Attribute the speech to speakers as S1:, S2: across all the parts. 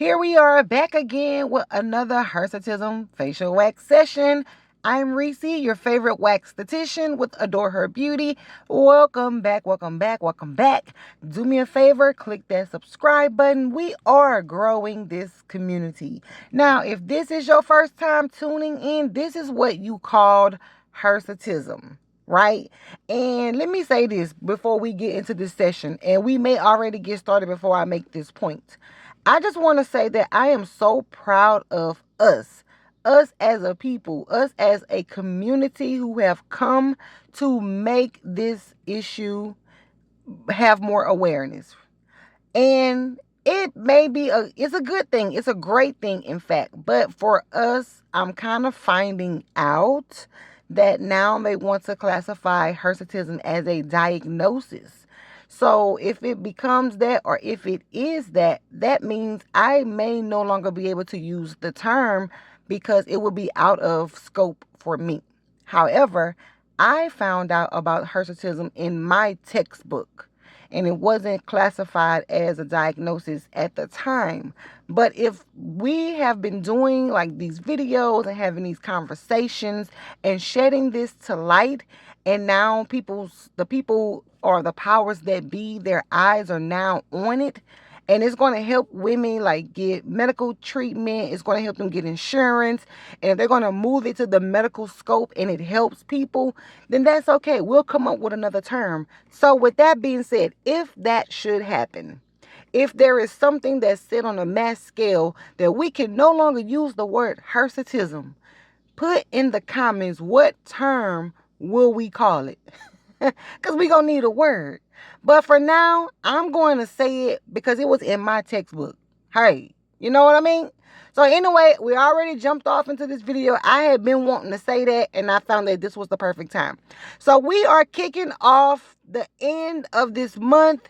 S1: Here we are back again with another Hirsutism facial wax session. I'm Reese, your favorite wax esthetician with Adore Her Beauty. Welcome back, welcome back, welcome back. Do me a favor, click that subscribe button. We are growing this community. Now, if this is your first time tuning in, this is what you called Hirsutism, right? And let me say this before we get into this session, and we may already get started before I make this point. I just want to say that I am so proud of us as a people, us as a community who have come to make this issue have more awareness. And it may be it's a good thing. It's a great thing, in fact. But for us, I'm kind of finding out that now they want to classify hirsutism as a diagnosis. So if it becomes that, or if it is that, that means I may no longer be able to use the term because it would be out of scope for me. However, I found out about hirsutism in my textbook, and it wasn't classified as a diagnosis at the time. But if we have been doing like these videos and having these conversations and shedding this to light, and now the people or the powers that be, their eyes are now on it, and it's going to help women like get medical treatment. It's going to help them get insurance. And if they're going to move it to the medical scope and it helps people, then that's okay. We'll come up with another term. So with that being said, if that should happen, if there is something that's set on a mass scale that we can no longer use the word hirsutism, put in the comments what term will we call it? Because we're going to need a word. But for now, I'm going to say it because it was in my textbook. Hey, you know what I mean? So anyway, we already jumped off into this video. I had been wanting to say that, and I found that this was the perfect time. So we are kicking off the end of this month,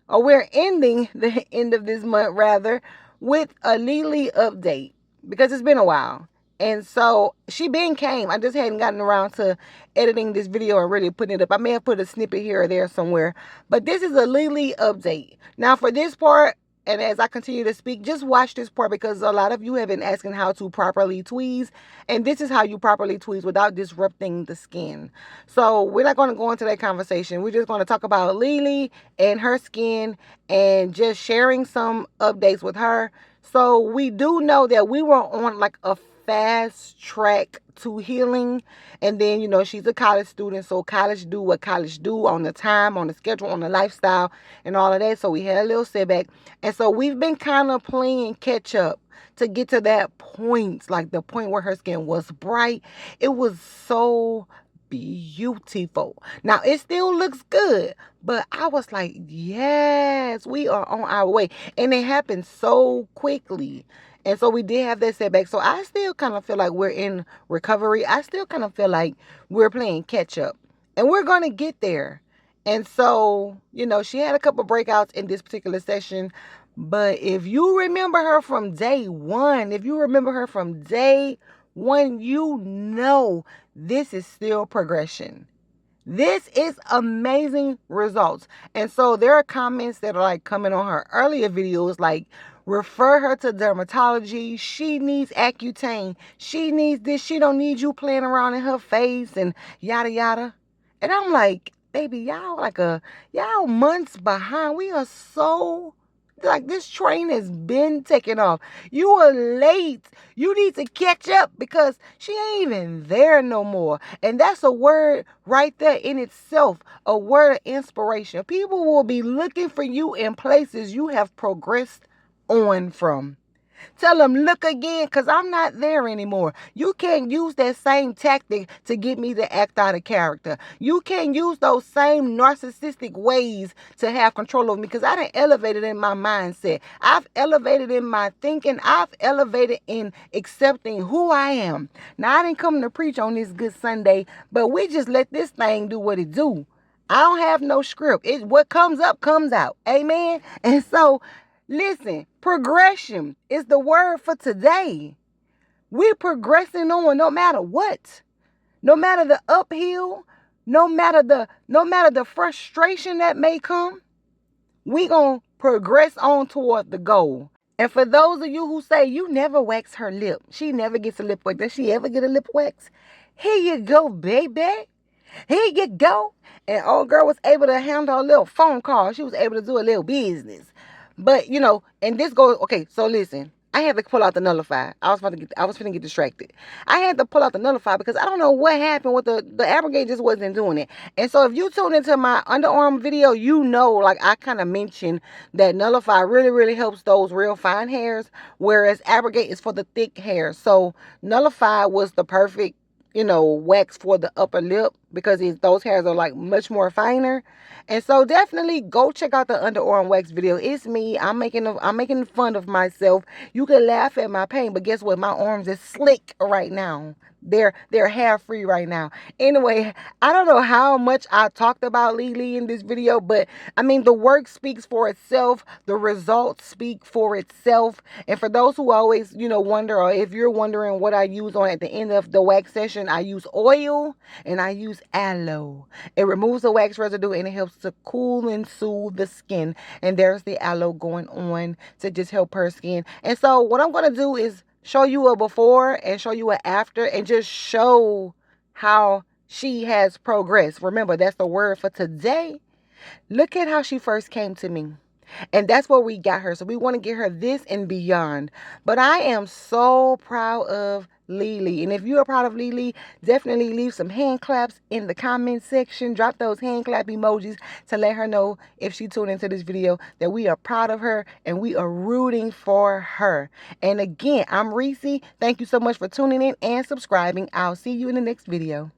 S1: or we're ending the end of this month, rather, with a Lele update because it's been a while. And so she came. I just hadn't gotten around to editing this video and really putting it up. I may have put a snippet here or there somewhere. But this is a Lele update. Now for this part, and as I continue to speak, just watch this part because a lot of you have been asking how to properly tweeze. And this is how you properly tweeze without disrupting the skin. So we're not going to go into that conversation. We're just going to talk about Lele and her skin and just sharing some updates with her. So we do know that we were on like a fast track to healing, and then she's a college student, so college do what college do on the time, on the schedule, on the lifestyle, and all of that. So we had a little setback, and so we've been kind of playing catch up to get to that point, like the point where her skin was bright. It was so beautiful. Now it still looks good, but I was like, yes, we are on our way, and it happened so quickly. And so we did have that setback. So I still kind of feel like we're in recovery. I still kind of feel like we're playing catch up, and we're going to get there. And so, she had a couple breakouts in this particular session. But if you remember her from day one, this is still progression. This is amazing results. And so there are comments that are like coming on her earlier videos, like, refer her to dermatology. She needs Accutane. She needs this. She don't need you playing around in her face and yada yada. And I'm like, baby, y'all months behind. We are so, like, this train has been taken off. You are late. You need to catch up because she ain't even there no more. And that's a word right there in itself, a word of inspiration. People will be looking for you in places you have progressed on from. Tell them, look again, because I'm not there anymore. You can't use that same tactic to get me to act out of character. You can't use those same narcissistic ways to have control over me, because I done elevated in my mindset. I've elevated in my thinking. I've elevated in accepting who I am. Now, I didn't come to preach on this Good Sunday, but we just let this thing do what it do. I don't have no script. What comes up, comes out. Amen? And so, listen, progression is the word for today. We're progressing on no matter what. No matter the uphill, no matter the frustration that may come, we going to progress on toward the goal. And for those of you who say you never wax her lip, she never gets a lip wax. Does she ever get a lip wax? Here you go, baby. Here you go. And old girl was able to handle a little phone call. She was able to do a little business. But and this goes okay, so listen. I had to pull out the nullify. I was finna get distracted. I had to pull out the nullify because I don't know what happened with the abrogate just wasn't doing it. And so if you tune into my underarm video, like I kind of mentioned that nullify really, really helps those real fine hairs, whereas abrogate is for the thick hair. So nullify was the perfect wax for the upper lip because those hairs are like much more finer. And so definitely go check out the underarm wax video. It's me. I'm making fun of myself. You can laugh at my pain, but guess what? My arms is slick right now. They're hair free right now. Anyway, I don't know how much I talked about Lele in this video, but I mean the work speaks for itself. The results speak for itself. And for those who always, wonder, or if you're wondering what I use on at the end of the wax session, I use oil and I use aloe. It removes the wax residue and it helps to cool and soothe the skin. And there's the aloe going on to just help her skin. And so what I'm going to do is show you a before and show you an after and just show how she has progressed. Remember, that's the word for today. Look at how she first came to me. And that's where we got her. So we want to get her this and beyond. But I am so proud of Lele. And if you are proud of Lele, definitely leave some hand claps in the comment section. Drop those hand clap emojis to let her know, if she tuned into this video, that we are proud of her and we are rooting for her. And again, I'm Reese. Thank you so much for tuning in and subscribing. I'll see you in the next video.